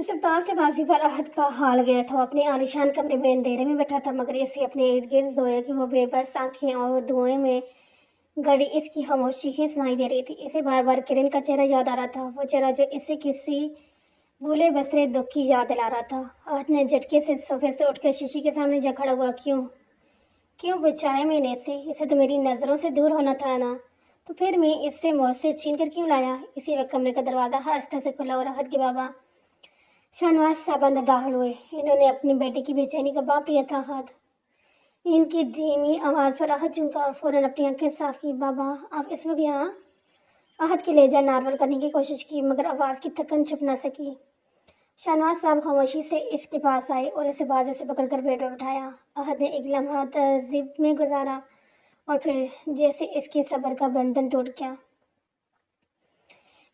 अस्पताल से वापसी पर अहद का हाल गया था। वो अपने आलीशान कमरे में अंधेरे में बैठा था, मगर इसे अपने इर्द गिर्द जोया की वो बेबस आंखें और धुएं में गड़ी इसकी खामोशी ही सुनाई दे रही थी। इसे बार बार किरण का चेहरा याद आ रहा था, वो चेहरा जो इसे किसी भूले बसरे दुख की याद दिला रहा था। अहद ने झटके से सोफे से उठकर शीशी के सामने जा खड़ा हुआ। क्यों क्यों बचाया मैंने इसे? इसे तो मेरी नज़रों से दूर होना था ना, तो फिर मैं इससे मौत से छीन कर क्यों लाया? इसी वक्त कमरे का दरवाज़ा आहिस्ता से खुला और अहद के बाबा शाहनवाज साहब अंदर दाखिल हुए। इन्होंने अपनी बेटी की बेचैनी का बाप लिया था अहद। इनकी धीमी आवाज़ पर अहद झुका और फौरन अपनी आंखें साफ की। बाबा, आप इस वक्त यहाँ? अहद की लहजा नॉर्मल करने की कोशिश की, मगर आवाज़ की थकन छुप न सकी। शाहनवाज साहब खामोशी से इसके पास आए और इसे बाजू से पकड़कर बेड पर बिठाया। अहद ने एक लम्हा तहज़ीब में गुजारा और फिर जैसे इसके सब्र का बंधन टूट गया,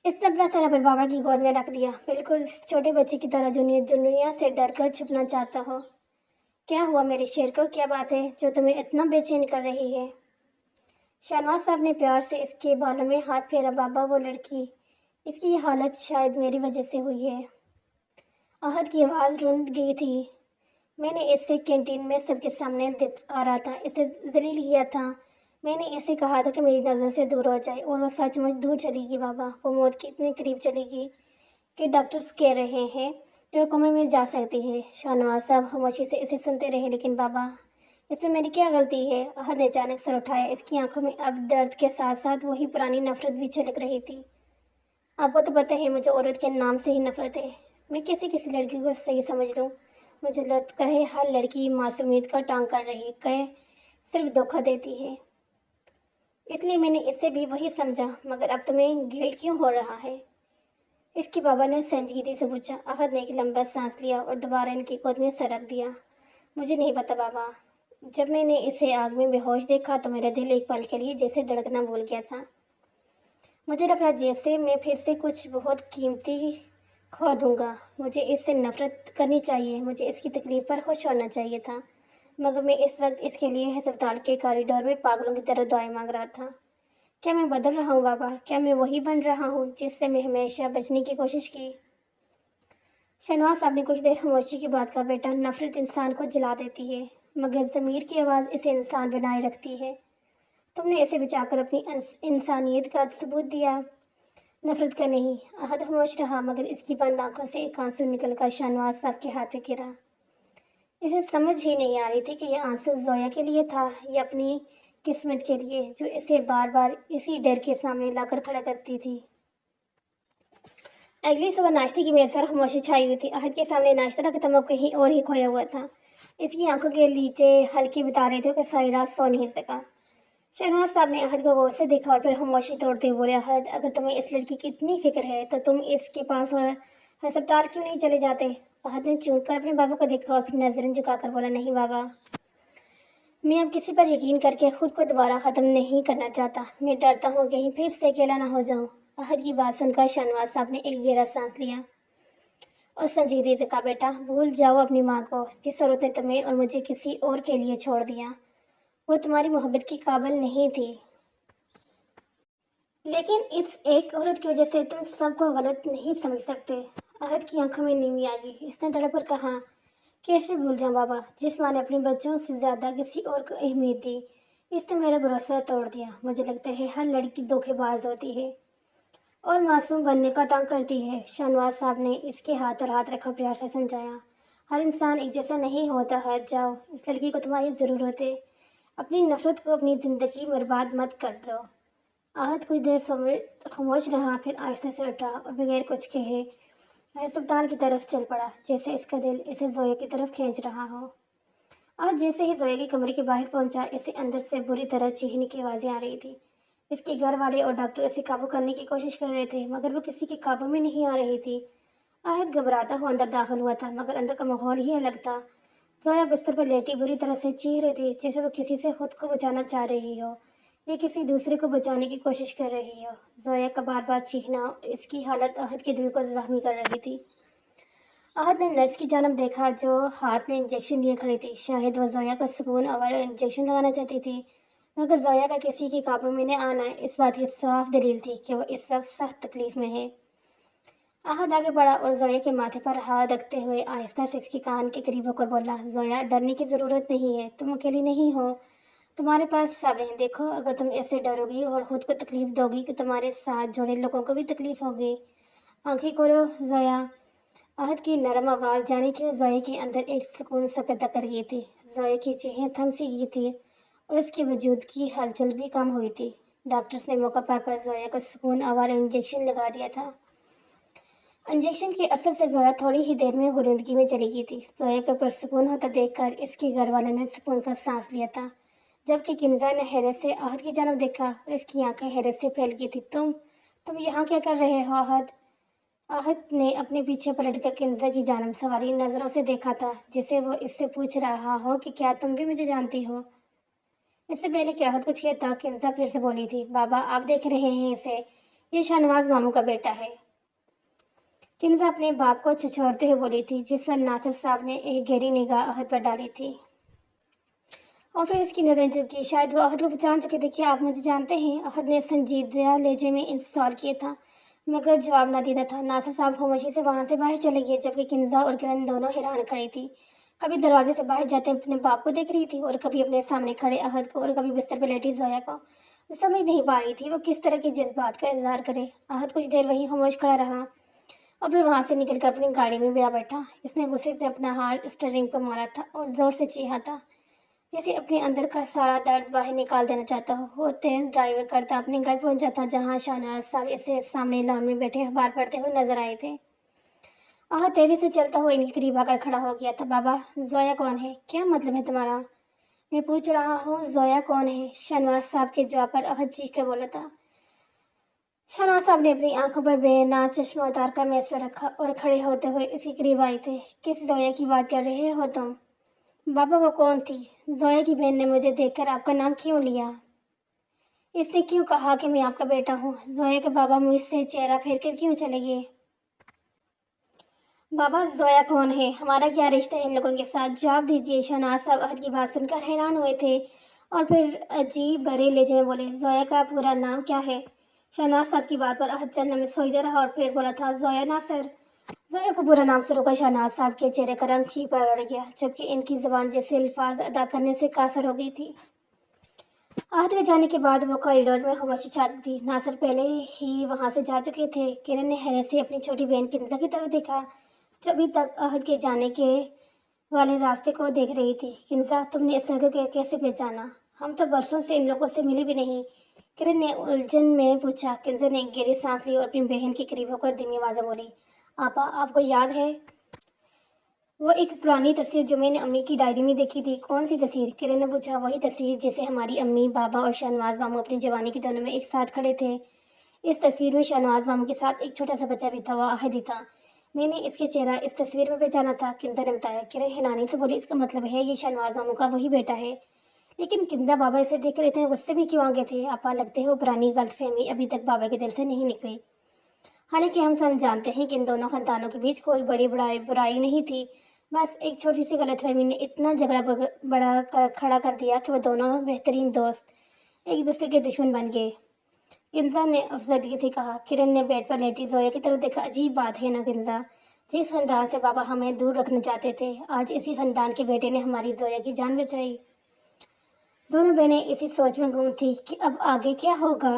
इसने अपना सर अपने बाबा की गोद में रख दिया, बिल्कुल इस छोटे बच्चे की तरह जो दुनिया से डर कर छुपना चाहता हो। क्या हुआ मेरे शेर को? क्या बात है जो तुम्हें इतना बेचैन कर रही है? शाहनवाज साहब ने प्यार से इसके बालों में हाथ फेरा। बाबा, वो लड़की, इसकी ये हालत शायद मेरी वजह से हुई है। अहद की आवाज़ रुंध गई थी। मैंने इसे कैंटीन में सबके सामने दिखारा था, इसे जलील किया था। मैंने इसे कहा था कि मेरी नज़र से दूर हो जाए, और वो सचमुच दूर चलेगी बाबा। वो मौत के इतने करीब चलेगी कि डॉक्टर्स कह रहे हैं कि वो कोमे में जा सकती है। शाहनवाज साहब खामोशी से इसे सुनते रहे। लेकिन बाबा, इसमें मेरी क्या गलती है? अहद ने अचानक सर उठाया। इसकी आंखों में अब दर्द के साथ साथ वही पुरानी नफरत भी झलक रही थी। आपको तो पता है मुझे औरत के नाम से ही नफरत है। मैं किसी किसी लड़की को सही समझ लूँ, मुझे लगता है हर लड़की मासूमियत का टांग कर रही कहे सिर्फ धोखा देती है। इसलिए मैंने इससे भी वही समझा। मगर अब तुम्हें गिल्ट क्यों हो रहा है? इसके बाबा ने संजीदगी से पूछा। अहद ने एक लंबा सांस लिया और दोबारा इनकी गोद में सर रख दिया। मुझे नहीं पता बाबा। जब मैंने इसे आग में बेहोश देखा तो मेरा दिल एक पल के लिए जैसे धड़कना भूल गया था। मुझे लगा जैसे मैं फिर से कुछ बहुत कीमती खो दूंगा। मुझे इससे नफरत करनी चाहिए, मुझे इसकी तकलीफ पर खुश होना चाहिए था, मगर मैं इस वक्त इसके लिए अस्पताल के कॉरिडोर में पागलों की तरह दुआएं मांग रहा था। क्या मैं बदल रहा हूँ बाबा? क्या मैं वही बन रहा हूँ जिससे मैं हमेशा बचने की कोशिश की? शहनवाज साहब ने कुछ देर खामोशी के बाद कहा, बेटा, नफरत इंसान को जला देती है, मगर ज़मीर की आवाज़ इसे इंसान बनाए रखती है। तुमने इसे बचाकर अपनी इंसानियत का सबूत दिया, नफरत का नहीं। अहद खामोश रहा, मगर इसकी बंद आंखों से एक आंसू निकलकर शाहनवाज साहब के हाथ पे गिरा। इसे समझ ही नहीं आ रही थी कि यह आंसू जोया के लिए था या अपनी किस्मत के लिए, जो इसे बार बार इसी डर के सामने लाकर खड़ा करती थी। अगली सुबह नाश्ते की मेज पर खामोशी छाई हुई थी। अहद के सामने नाश्ता रखा था, कहीं और ही खोया हुआ था। इसकी आंखों के नीचे हल्के बता रहे थे कि सारी रात सो नहीं सका। शहनाज साहब ने अहद को गौर से देखा और फिर खामोशी तोड़ते हुए बोले, अहद, अगर तुम्हें इस लड़की की इतनी फिक्र है तो तुम इसके पास अस्पताल क्यों नहीं चले जाते? अहद ने चूक कर अपने बाबा को देखा और फिर नजरें झुकाकर बोला, नहीं बाबा, मैं अब किसी पर यकीन करके खुद को दोबारा ख़त्म नहीं करना चाहता। मैं डरता हूँ कहीं फिर से अकेला ना हो जाऊँ। अहद की बात सुनकर शहनवाज साहब ने एक गहरा सांस लिया और संजीदगी से कहा, बेटा, भूल जाओ अपनी माँ को। जिस औरत ने तुम्हें और मुझे किसी और के लिए छोड़ दिया, वो तुम्हारी मोहब्बत की काबिल नहीं थी। लेकिन इस एक औरत की वजह से तुम सबको गलत नहीं समझ सकते। अहद की आंखों में नीवी आ गई। इसने धड़क कर कहा, कैसे भूल जाऊं बाबा, जिस माँ ने अपने बच्चों से ज़्यादा किसी और को अहमियत दी, इसने मेरा भरोसा तोड़ दिया। मुझे लगता है हर लड़की धोखेबाज होती है और मासूम बनने का टांग करती है। शाहनवाज साहब ने इसके हाथ पर हाथ रखा, प्यार से समझाया, हर इंसान एक जैसा नहीं होता है। जाओ, इस लड़की को तुम्हारी ज़रूरत है। अपनी नफरत को अपनी ज़िंदगी बर्बाद मत कर दो। आहत कुछ देर खामोश रहा, फिर आहिस्ते से उठा और बगैर कुछ कहे अस्पताल की तरफ चल पड़ा, जैसे इसका दिल इसे जोया की तरफ खींच रहा हो। आज जैसे ही जोया के कमरे के बाहर पहुंचा, इसे अंदर से बुरी तरह चीखने की आवाज़ें आ रही थी। इसके घर वाले और डॉक्टर इसे काबू करने की कोशिश कर रहे थे, मगर वो किसी के काबू में नहीं आ रही थी। आहत घबराता हुआ अंदर दाखिल हुआ था, मगर अंदर का माहौल ही अलग था। जोया बिस्तर पर लेटी बुरी तरह से चीख रही थी, जैसे वो किसी से खुद को बचाना चाह रही हो या किसी दूसरे को बचाने की कोशिश कर रही हो। जोया का बार बार चीखना इसकी हालत अहद के दिल को जख्मी कर रही थी। अहद ने नर्स की जानब देखा, जो हाथ में इंजेक्शन लिए खड़ी थी। शायद वह जोया को सुकून और इंजेक्शन लगाना चाहती थी, मगर जोया का किसी के काबू में न आना इस बात की साफ दलील थी कि वह इस वक्त सख्त तकलीफ में है। आहद आगे बढ़ा और जोया के माथे पर हाथ रखते हुए आहिस्ता से इसके कान के करीब होकर बोला, जोया डरने की ज़रूरत नहीं है, तुम अकेली नहीं हो, तुम्हारे पास सब है। देखो, अगर तुम ऐसे डरोगी और खुद को तकलीफ दोगी कि तुम्हारे साथ जुड़े लोगों को भी तकलीफ होगी। आंखें खोलो जोया। आहद की नरम आवाज़ जाने क्यों जोया के अंदर एक सुकून सा पैदा कर गई थी। जोया की चीखें थम सी गई थी और उसके वजूद की हलचल भी कम हुई थी। डॉक्टर्स ने मौका पाकर जोया को सुकून आवारा इंजेक्शन लगा दिया था। इंजेक्शन के असर से जोया थोड़ी ही देर में गुरूदगी में चली गई थी। जोया को पुरसुकून होता देखकर इसके घर वालों ने सुकून का सांस लिया था, जबकि किंजा ने हैरत से आहद की जानब देखा और इसकी आंखें हैरत से फैल गई थी। तुम यहाँ क्या कर रहे हो आहद? आहद ने अपने पीछे पलटकर किंजा की जानब सवारी नजरों से देखा था, जिसे वो इससे पूछ रहा हो कि क्या तुम भी मुझे जानती हो। इससे पहले कि आहद कुछ कहता, किंजा फिर से बोली थी, बाबा आप देख रहे हैं इसे, ये शाहनवाज मामू का बेटा है। किंजा अपने बाप को छिछोड़ते हुए बोली थी, जिस पर नासिर साहब ने एक गहरी निगाह अहद पर डाली थी और फिर उसकी नजरें झुकी। शायद वो अहद को पहचान चुके थे। कि आप मुझे जानते हैं? अहद ने संजीदा लहजे में इनसे सवाल किया था, मगर जवाब न देना था। नासिर साहब खामोशी से वहां से बाहर चले गए, जबकि किंजा और किरण दोनों हैरान खड़ी थी। कभी दरवाजे से बाहर जाते अपने बाप को देख रही थी और कभी अपने सामने खड़े अहद को और कभी बिस्तर पर लेटी जोया को। वो समझ नहीं पा रही थी वो किस तरह के जज्बात का इजहार करे। अहद कुछ देर वहीं खामोश खड़ा रहा और फिर वहां से निकलकर अपनी गाड़ी में जा बैठा। इसने गुस्से से अपना हाथ स्टीयरिंग पर मारा था और जोर से चीखा था, जैसे अपने अंदर का सारा दर्द बाहर निकाल देना चाहता हो। वो तेज ड्राइवर करता अपने घर पहुंच जाता, जहां शाहनवाज साहब इसे सामने लॉन में बैठे अखबार पढ़ते हुए नजर आए थे। आह तेजी से चलता हुआ इनके करीब आकर खड़ा हो गया था। बाबा, जोया कौन है? क्या मतलब है तुम्हारा? मैं पूछ रहा हूँ, जोया कौन है? शाहनवाज साहब के जवाब पर अहद चीख कर बोला था। शाहनवाज साहब ने अपनी आंखों पर बेना चश्मा उतार कर मेज पर रखा और खड़े होते हुए इसके करीब आए थे। किस जोया की बात कर रहे हो तुम? बाबा, वो कौन थी? जोया की बहन ने मुझे देखकर आपका नाम क्यों लिया? इसने क्यों कहा कि मैं आपका बेटा हूँ? जोया के बाबा मुझसे चेहरा फेर कर क्यों चले गए? बाबा, जोया कौन है? हमारा क्या रिश्ता है इन लोगों के साथ? जवाब दीजिए। शहनाज साहब अहद की बात सुनकर हैरान हुए थे और फिर अजीब बड़े लहजे में बोले, जोया का पूरा नाम क्या है? शहनाज साहब की बात पर अहद चलने में सोचता रहा और फिर बोला था, जोया नासिर। जोया को पूरा नाम सुनकर शहनाज साहब के चेहरे का रंग ही पकड़ गया, जबकि इनकी जुबान जैसे अल्फाज अदा करने से कासर हो गई थी। आहद के जाने के बाद वो कॉरिडोर में खामोशी छा गई थी। नासिर पहले ही वहां से जा चुके थे। किरण ने हैरत से अपनी छोटी बहन किंजा की तरफ देखा, जो अभी तक अहद के जाने के वाले रास्ते को देख रही थी। किंजा, तुमने इस लड़के को कैसे पहचाना? हम तो बरसों से इन लोगों से मिले भी नहीं, किरण ने उलझन में पूछा। किंजा ने गहरी सांस ली और अपनी बहन के करीब होकर धीमी आवाज़ में बोली, आपा, आपको याद है वो एक पुरानी तस्वीर जो मैंने अम्मी की डायरी में देखी थी? कौन सी तस्वीर? किरण ने पूछा। वही तस्वीर जिसे हमारी अम्मी, बाबा और शहनवाज मामू अपनी जवानी के दिनों में एक साथ खड़े थे। इस तस्वीर में शहनवाज मामू के साथ एक छोटा सा बच्चा भी था, वो आहद ही था। मैंने इसके चेहरा इस तस्वीर में पहचाना था, किंजा ने बताया। किरण हैरानी से बोली, इसका मतलब है ये शहनवाज मामू का वही बेटा है? लेकिन किंजा बाबा इसे देख रहे थे, गुस्से में क्यों आ गए थे? आपा, लगते है वो पुरानी गलतफहमी अभी तक बाबा के दिल से नहीं निकली। हालांकि हम सब जानते हैं कि इन दोनों खानदानों के बीच कोई बड़ी बुराई नहीं थी। बस एक छोटी सी गलतफहमी ने इतना झगड़ा खड़ा कर दिया कि वो दोनों बेहतरीन दोस्त एक दूसरे के दुश्मन बन गए। किंजा ने अफसरदगी से कहा। किरण ने बेड पर लेटी जोया की तरफ देखा। अजीब बात है ना किंजा, जिस खानदान से बाबा हमें दूर रखना चाहते थे, आज इसी खानदान के बेटे ने हमारी जोया की जान बचाई। दोनों बहनें इसी सोच में गुम थी कि अब आगे क्या होगा।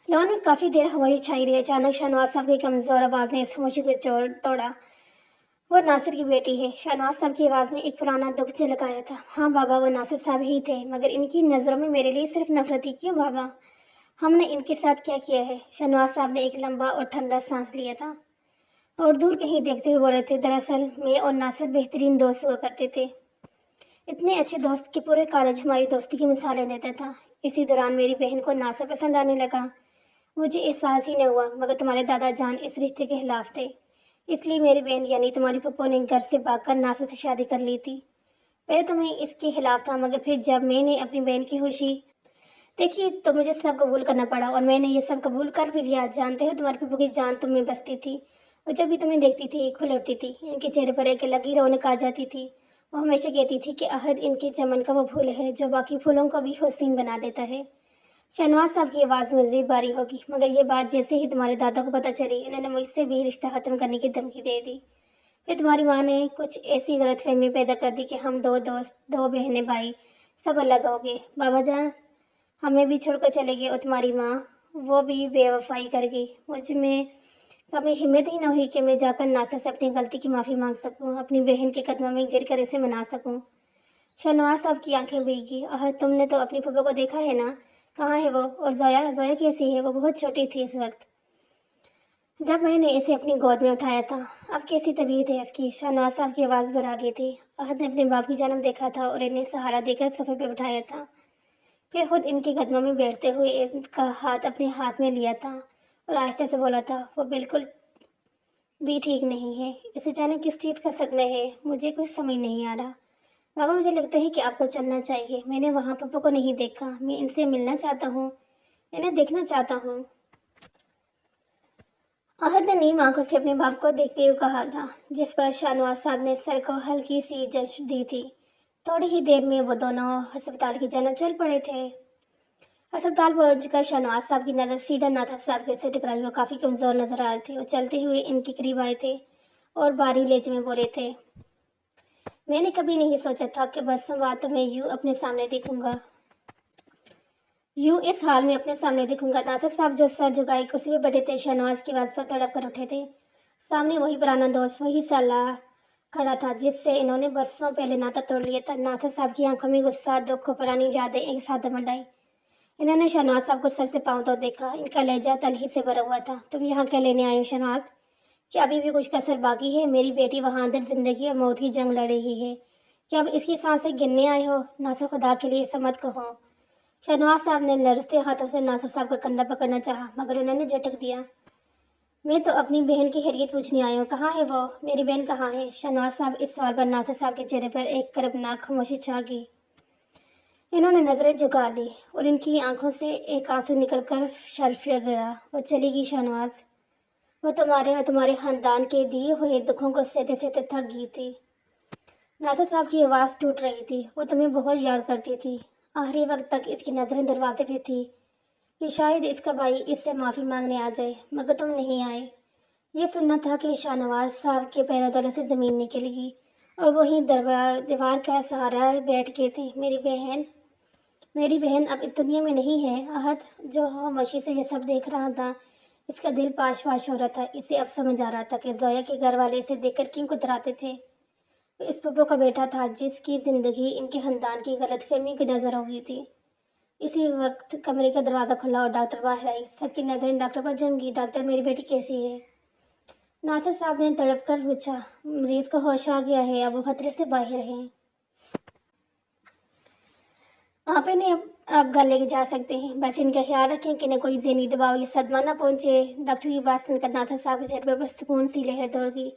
लॉन में काफी देर खामोशी छाई रही। अचानक शहनवाज साहब की कमजोर आवाज ने इस खामोशी को तोड़ा। वो नासिर की बेटी है। शहनवाज साहब की आवाज में एक पुराना दुख झलक आया था। हाँ बाबा, वो नासिर साहब ही थे, मगर इनकी नजरों में मेरे लिए सिर्फ नफरत ही क्यों बाबा? हमने इनके साथ क्या किया है? शहनवाज साहब ने एक लंबा और ठंडा सांस लिया था और दूर कहीं देखते हुए बोले थे, दरअसल मैं और नासिर बेहतरीन दोस्त हुआ करते थे। इतने अच्छे दोस्त कि पूरे कॉलेज हमारी दोस्ती की मिसालें देता था। इसी दौरान मेरी बहन को नासिर पसंद आने लगा। मुझे एहसास ही न हुआ, मगर तुम्हारे दादा जान इस रिश्ते के खिलाफ थे। इसलिए मेरी बहन यानी तुम्हारी पप्पो ने घर से भागकर नासिर से शादी कर ली थी। पहले तो मैं इसके खिलाफ था, मगर फिर जब मैंने अपनी बहन की खुशी देखी तो मुझे सब कबूल करना पड़ा और मैंने ये सब कबूल कर भी लिया। जानते हो, तुम्हारे पप्पो की जान तुम में बसती थी और जब भी तुम्हें देखती थी खुल उठती थी। इनके चेहरे पर एक अलग ही रौनक आ जाती थी। वो हमेशा कहती थी कि अहद इनके चमन का वो फूल है जो बाकी फूलों को भी हसीन बना देता है। शहनवाज साहब की आवाज़ मज़ीद भारी होगी, मगर ये बात जैसे ही तुम्हारे दादा को पता चली, उन्होंने मुझसे भी रिश्ता ख़त्म करने की धमकी दे दी। फिर तुम्हारी माँ ने कुछ ऐसी गलतफहमी पैदा कर दी कि हम दो दोस्त, दो बहनें भाई सब अलग हो गए। बाबा जान हमें भी छोड़कर चले गए और तुम्हारी माँ वो भी बेवफाई कर गई। मुझ में कभी हिम्मत ही न हुई कि मैं जाकर नासिर से अपनी गलती की माफ़ी मांग सकूं, अपनी बहन के कदमों में गिर कर इसे मना सकूं। शहनवाज साहब की आंखें भीगी। तुमने तो अपनी फूफा को देखा है ना, कहाँ है वो? और जोया जोया कैसी है? वो बहुत छोटी थी इस वक्त जब मैंने इसे अपनी गोद में उठाया था। अब कैसी तबीयत है इसकी? शहनवाज साहब की आवाज़ भर आ गई थी। अहद ने अपने बाप की जानब देखा था और इन्हें सहारा देकर सोफे पे बिठाया था। फिर खुद इनके कदमों में बैठते हुए इनका हाथ अपने हाथ में लिया था और आहिस्ते से बोला था, वो बिल्कुल भी ठीक नहीं है। इसे जाने किस चीज़ का सदमा है, मुझे कुछ समझ नहीं आ रहा। बाबा मुझे लगता है कि आपको चलना चाहिए। मैंने वहाँ पापा को नहीं देखा। मैं इनसे मिलना चाहता हूँ, इन्हें देखना चाहता हूँ। अहद ने नीम आंखों से अपने बाप को देखते हुए कहा था, जिस पर शाहनवाज साहब ने सर को हल्की सी जश दी थी। थोड़ी ही देर में वो दोनों अस्पताल की जानब चल पड़े थे। अस्पताल पहुंचकर शाहनवाज साहब की नज़र सीधा नाथा साहब के से टकराई। वो काफ़ी कमज़ोर नजर आ रहे थे और चलते हुए इनके करीब आए थे और बारी लहजे में बोले थे, मैंने कभी नहीं सोचा था कि बरसों बाद तुम्हें यूं अपने सामने देखूंगा, यूं इस हाल में अपने सामने देखूंगा। नासिर साहब जो सर झुकाए कुर्सी पे बैठे थे, शहनवाज की आवाज़ पर तड़प कर उठे थे। सामने वही पुराना दोस्त, वही साला खड़ा था जिससे इन्होंने बरसों पहले नाता तोड़ लिया था। नासिर साहब की आंखों में गुस्सा, दुख और पुरानी यादें एक साथ दमड़ आई। इन्होंने शहनवाज साहब को सर से पांव तक देखा। इनका लहजा तल ही से भरा हुआ था। तुम यहाँ क्या लेने आए हो शहनवाज? क्या अभी भी कुछ कसर बाकी है? मेरी बेटी वहाँ अंदर जिंदगी और मौत की जंग लड़ रही है। क्या अब इसकी सांसें गिनने आए हो? नासिर, खुदा के लिए ऐसा मत कहो। शहनवाज साहब ने लड़ते हाथों से नासिर साहब का कंधा पकड़ना चाहा, मगर उन्होंने झटक दिया। मैं तो अपनी बहन की खैरियत पूछने आई हूँ। कहाँ है वो? मेरी बहन कहाँ है? शहनवाज साहब इस सवाल पर नासिर साहब के चेहरे पर एक करबनाक खामोशी छा गई। इन्होंने नजरें झुका ली और इनकी आंखों से एक आंसू निकलकर शर्फ गिरा। वो चली गई शहनवाज। वो तुम्हारे और तुम्हारे खानदान के दिए हुए दुखों को सहते सहते थक गई थी। नासिर साहब की आवाज़ टूट रही थी। वो तुम्हें बहुत याद करती थी। आखिरी वक्त तक इसकी नजरें दरवाजे पे थी कि शायद इसका भाई इससे माफ़ी मांगने आ जाए, मगर तुम नहीं आए। ये सुनना था कि शाहनवाज साहब के पैरों तले से ज़मीन निकलेगी और वहीं दीवार का सहारा बैठ के थे। मेरी बहन अब इस दुनिया में नहीं है। अहद जो खामोशी से ये सब देख रहा था, इसका दिल पाश पाश हो रहा था। इसे अब समझ आ रहा था कि जोया के घर वाले इसे देखकर क्यों कुतराते थे। वो इस पप्पो का बेटा था जिसकी जिंदगी इनके खानदान की गलतफहमी की नजर हो गई थी। इसी वक्त कमरे का दरवाजा खुला और डॉक्टर बाहर आई। सबकी नजरें डॉक्टर पर जम गई। डॉक्टर, मेरी बेटी कैसी है? नासिर साहब ने तड़प कर पूछा। मरीज को होश आ गया है, अब वो खतरे से बाहर है। आप इन्हें आप घर लेके जा सकते हैं, बस इनका ख्याल रखें कि इन्हें कोई ज़हनी दबाव या सदमा ना पहुंचे। डॉक्टर की बात सुनकर नासिर साहब के चेहरे पर सुकून सी लहर दौड़ गई।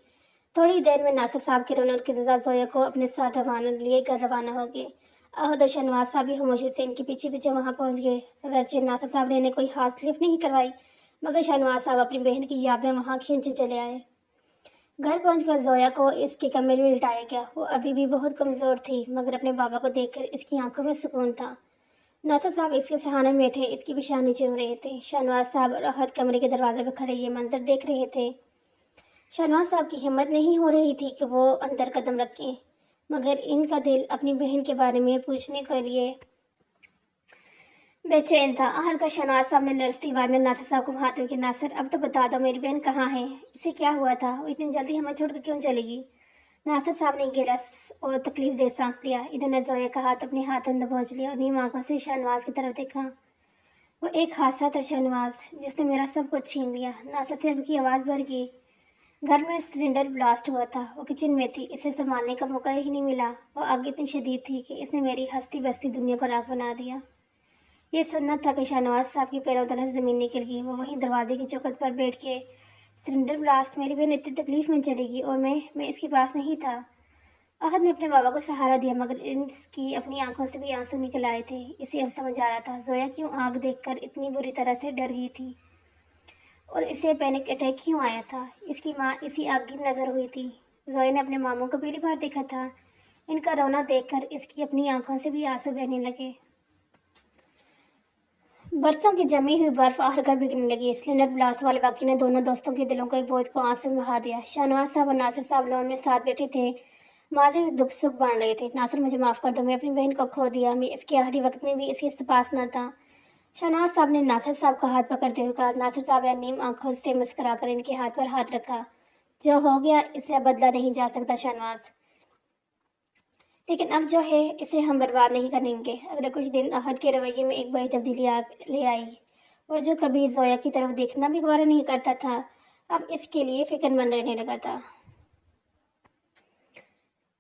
थोड़ी देर में नासिर साहब के रोने और रजा जोया को अपने साथ रवाना लिए घर रवाना हो गए। अहद और शहनवाज साहब भी खामोशी से इनके पीछे पीछे वहां पहुंच गए। अगरचे नासिर साहब ने इन्हें कोई खास लिफ्ट नहीं करवाई, मगर शहनवाज साहब अपनी बहन की याद में वहां खींचे चले आए। घर पहुंचकर जोया को इसके कमरे में लिटाया गया। वो अभी भी बहुत कमज़ोर थी, मगर अपने बाबा को देखकर इसकी आंखों में सुकून था। नासिर साहब इसके सहारे में बैठे इसकी पेशानी चूम रहे थे। शहनवाज साहब और अहद कमरे के दरवाजे पर खड़े ये मंजर देख रहे थे। शहनवाज साहब की हिम्मत नहीं हो रही थी कि वो अंदर कदम रखें, मगर इनका दिल अपनी बहन के बारे में पूछने के लिए बेचैन था। आहर का शहनवाज साहब ने लरजती आवाज में नासिर साहब को हाथ में कि नासिर, अब तो बता दो मेरी बहन कहाँ है? इसे क्या हुआ था? वो इतनी जल्दी हमें छोड़कर क्यों चलेगी? नासिर साहब ने गिरस और तकलीफ दे सांस लिया। इन्होंने जोया का हाथ अपने हाथ अंदर पहुंच लिया और नीम आंखों से शहनवाज की तरफ देखा। वो एक हादसा था शहनवाज, जिसने मेरा सब कुछ छीन लिया। नासिर सिर्फ की आवाज़ भर गई। घर में सिलेंडर ब्लास्ट हुआ था। वो किचन में थी। इसे संभालने का मौका ही नहीं मिला। वो आग इतनी शदीद थी कि इसने मेरी हंसती बसती दुनिया को राख बना दिया। ये सुनना था कि शहनवाज साहब की पैरों तले से ज़मीन निकल गई। वो वहीं दरवाजे की चौखट पर बैठ के, सिलेंडर ब्लास्ट, मेरी बहन इतनी तकलीफ में चलेगी और मैं इसके पास नहीं था। अहद ने अपने बाबा को सहारा दिया, मगर इसकी अपनी आंखों से भी आंसू निकल आए थे। इसे अब समझ आ रहा था जोया क्यों आग देखकर इतनी बुरी तरह से डर गई थी और इसे पैनिक अटैक क्यों आया था। इसकी माँ इसी आग की नज़र हुई थी। जोया ने अपने मामू को पहली बार देखा था। इनका रोना देखकर इसकी अपनी आंखों से भी आंसू बहने लगे। बरसों की जमी हुई बर्फ आकर बिकने लगी। सिलेंडर ब्लास्ट वाले वाक़ये ने दोनों दोस्तों के दिलों के बोझ को आंसू में बहा दिया। शाहनवाज साहब और नासिर साहब लॉन में साथ बैठे थे, माँ दुख सुख बांट रहे थे। नासिर, मुझे माफ़ कर दो, मैं अपनी बहन को खो दिया, मैं इसके आखिरी वक्त में भी इसके पास न था। शाहनवाज साहब ने नासिर साहब का हाथ पकड़ते हुए कहा। नासिर साहब ने नीम आंखों से मुस्कुराकर इनके हाथ पर हाथ रखा। जो हो गया इसे बदला नहीं जा सकता शाहनवाज, लेकिन अब जो है इसे हम बर्बाद नहीं करेंगे। अगले कुछ दिन अहद के रवैये में एक बड़ी तब्दीली ले आई। वो जो कभी जोया की तरफ देखना भी गवारा नहीं करता था, अब इसके लिए फिक्रमंद रहने लगा था।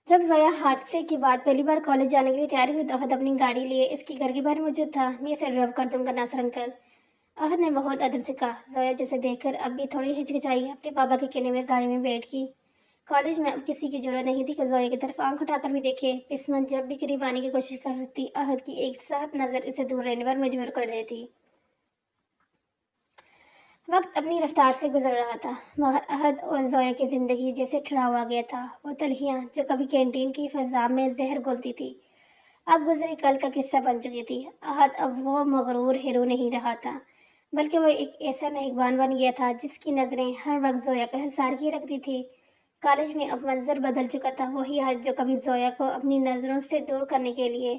जब जोया हादसे के बाद पहली बार कॉलेज जाने के लिए तैयार हुई तो अहद अपनी गाड़ी लिए इसके घर के बाहर मौजूद था। मैं इसे ड्रॉप कर दूंगा नासिर अंकल, अहद ने बहुत अदब से कहा। जोया जिसे देखकर अब भी थोड़ी हिचकिचाई अपने पापा के कहने में गाड़ी में बैठ गई। कॉलेज में अब किसी की जरूरत नहीं थी कि जोया की तरफ आंख उठाकर भी देखे। बिस्मत जब भी करीब आने की कोशिश करती, अहद की एक साथ नजर इसे दूर रहने पर मजबूर कर देती। वक्त अपनी रफ्तार से गुजर रहा था, मगर अहद और जोया की जिंदगी जैसे ठहराव आ गया था। वो तलहियाँ जो कभी कैंटीन की फजा में जहर घोलती थी, अब गुजरी कल का किस्सा बन चुकी थी। अहद अब वो मगरूर हीरो नहीं रहा था, बल्कि वो एक ऐसा मेहरबान बन गया था जिसकी नज़रें हर वक्त जोया का हिसार किए रखती थी। कॉलेज में अब मंजर बदल चुका था। वही अहद जो कभी जोया को अपनी नज़रों से दूर करने के लिए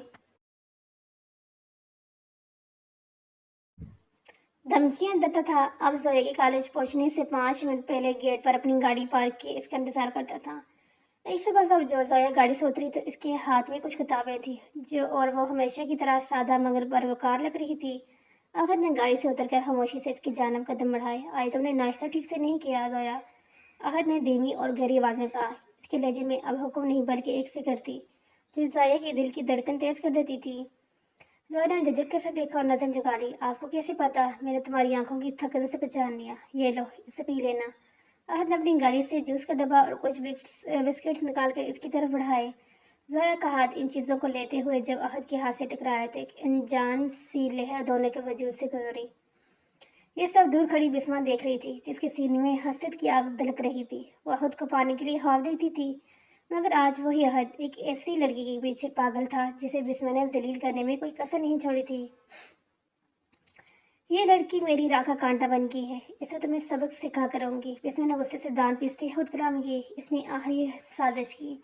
धमकियां देता था, अब जोया के कॉलेज पहुंचने से 5 मिनट पहले गेट पर अपनी गाड़ी पार्क किए इसका इंतजार करता था। एक सुबह जब जो जोया गाड़ी से उतरी तो इसके हाथ में कुछ किताबें थी, जो और वो हमेशा की तरह सादा मगर बरवकार लग रही थी। अहद ने गाड़ी से उतरकर खामोशी से इसकी जानब कदम बढ़ाए। आई तुमने नाश्ता ठीक से नहीं किया जोया, अहद ने धीमी और गहरी आवाज में कहा। इसके लहजे में अब हुक्म नहीं बल्कि एक फिक्र थी जो जोया के दिल की धड़कन तेज कर देती थी। जोया ने झिझक कर से देखा और नजर झुका ली। आपको कैसे पता? मैंने तुम्हारी आंखों की थकन से पहचान लिया। ये लो, इसे पी लेना। अहद ने अपनी गाड़ी से जूस का डब्बा और कुछ बिस्किट्स निकाल कर इसकी तरफ बढ़ाए। जोया का हाथ इन चीज़ों को लेते हुए जब अहद के हाथ से टकराया तो एक अनजान सी लहर दोनों के वजूद से गुजरी। ये सब दूर खड़ी बिस्मा देख रही थी, जिसके सीने में हसरत की आग दलक रही थी। वो अहद को पाने के लिए ख्वाब देखती थी, मगर आज वही अहद एक ऐसी लड़की के पीछे पागल था जिसे बिस्मा ने जलील करने में कोई कसर नहीं छोड़ी थी। ये लड़की मेरी राह का कांटा बन गई है, इसे तुम्हें सबक सिखा करूंगी। बिस्मा ने गुस्से से दांत पीसते खुद कलाम की। इसने आखिरी साजिश की।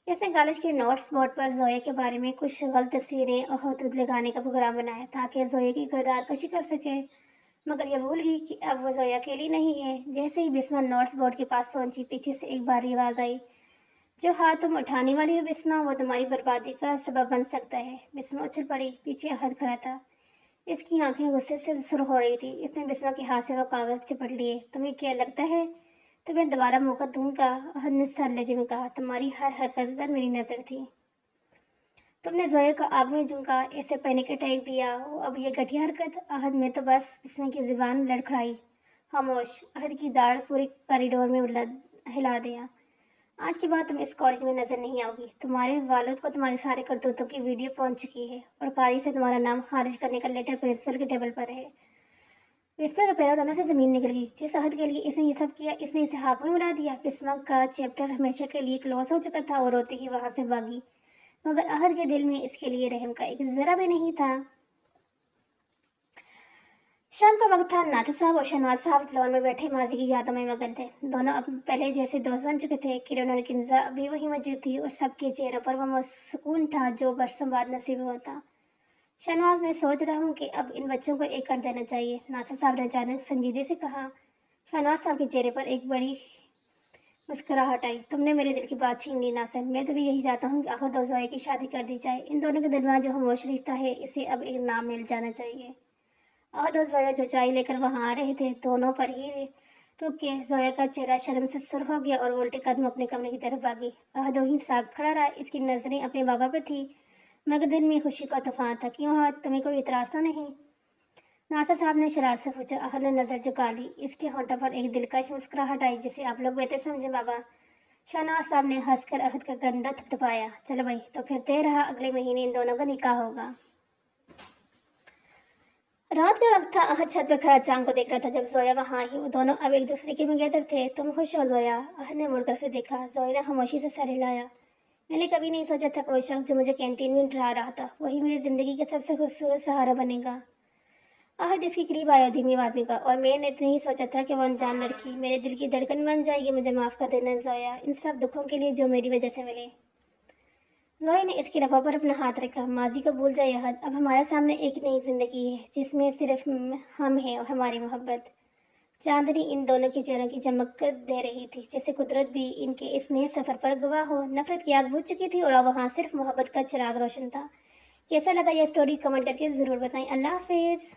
इसने कॉलेज के नोट्स बोर्ड पर जोया के बारे में कुछ गलत तस्वीरें और खतूत लगाने का प्रोग्राम बनाया ताकि जोया की किरदार कशी कर सके, मगर ये भूल गई कि अब वो जोया अकेली नहीं है। जैसे ही बिस्मा नोट्स बोर्ड के पास पहुंची, पीछे से एक बारी आवाज आई। जो हाथ तुम उठाने वाली हो बिस्मा, वो तुम्हारी बर्बादी का सबब बन सकता है। बिस्मा उछल पड़ी। पीछे अहद खड़ा था। इसकी आंखें गुस्से से सुर्ख हो रही थी। इसने बिस्मा के हाथ से वो कागज चिपट लिए। तुम्हें क्या लगता है तुम्हें दोबारा मौका दूंगा? अहद ने सर लहजे में कहा। तुम्हारी हर हरकत पर मेरी नजर थी। तुमने जोया को आग में झोंका, ऐसे पैनिक अटैक दिया, अब ये घटिया हरकत। अहद में तो बस बिस्मा की जुबान लड़खड़ाई। खामोश। अहद की दाढ़ पूरे कॉरिडोर में हिला दिया। आज के बाद तुम इस कॉलेज में नजर नहीं आओगी। तुम्हारे वालिद को तुम्हारे सारे करतूतों की वीडियो पहुंच चुकी है और कारी से तुम्हारा नाम खारिज करने का लेटर प्रिंसिपल के टेबल पर है। बिस्मा का पैरा दोनों से जमीन निकल गई। जिस अहद के लिए इसने ये सब किया, इसने इसे हाथ में मिला दिया। बिस्मा का चैप्टर हमेशा के लिए क्लोज हो चुका था और रोती ही वहां से भागी, मगर अहद के दिल में इसके लिए रहम का एक जरा भी नहीं था। शाम का वक्त था। नाथ साहब और शहनवाज साहब लॉन में बैठे माजी की यादों में मगन थे। दोनों अब पहले जैसे दोस्त बन चुके थे। किरण और किंजा अभी वही मौजूद थी और सबके चेहरों पर वो सुकून था जो बरसों बाद नसीब हुआ था। शहनवाज, मैं सोच रहा हूँ कि अब इन बच्चों को एक कर देना चाहिए, नासिर साहब ने अचानक संजीदे से कहा। शहनवाज साहब के चेहरे पर एक बड़ी मुस्कुराहट आई। तुमने मेरे दिल की बात छीन ली नासिर। मैं तो भी यही चाहता हूँ कि अहद और जोया की शादी कर दी जाए। इन दोनों के दरमियान जो खामोश रिश्ता है, इसे अब एक नाम मिल जाना चाहिए। अहद और जोया जो चाय लेकर वहां आ रहे थे, दोनों पर ही रुक गए। जोया का चेहरा शर्म से सुर्ख हो गया और वो उल्टे कदम अपने कमरे की तरफ भागी। अहद वहीं साग खड़ा रहा। इसकी नजरें अपने बाबा पर थी, मगर दिल में खुशी का तूफान था। क्यों अहद, तुम्हें कोई इतराज तो नहीं? नासिर साहब ने शरारत से पूछा। अहद ने नजर झुका ली। इसके होंठों पर एक दिलकश मुस्कुराहट आई, जिसे आप लोग बेहतर समझे बाबा। शहनवाज साहब ने हंसकर अहद का कंधा थपथपाया। चलो भाई, तो फिर तय रहा, अगले महीने इन दोनों का निकाह होगा। रात का वक्त था। अहद छत पर खड़ा चांद को देख रहा था जब जोया वहां आई। वो दोनों अब एक दूसरे के मुंगेतर थे। तुम खुश हो जोया? अहद ने मुड़कर से देखा। जोया ने खामोशी से सर हिलाया। मैंने कभी नहीं सोचा था कोई शख्स जो मुझे कैंटीन में डरा रहा था, वही मेरी जिंदगी का सबसे खूबसूरत सहारा बनेगा। आहद इसके करीब आया धीमी आवाज़ में कहा, और मैंने नहीं सोचा था कि वो अनजान लड़की मेरे दिल की धड़कन बन जाएगी। मुझे माफ़ कर देना ज़ोया, इन सब दुखों के लिए जो मेरी वजह से मिले। ज़ोया ने इसके लबों पर अपना हाथ रखा। माजी को भूल जाए आहद, अब हमारे सामने एक नई ज़िंदगी है जिसमें सिर्फ हम हैं और हमारी मोहब्बत। चांदनी इन दोनों के चेहरों की चमक दे रही थी, जैसे कुदरत भी इनके इस नए सफ़र पर गवाह हो। नफरत की आग बुझ चुकी थी और अब वहाँ सिर्फ मोहब्बत का चिराग रोशन था। कैसा लगा यह स्टोरी कमेंट करके ज़रूर बताएं। अल्लाह हाफिज़।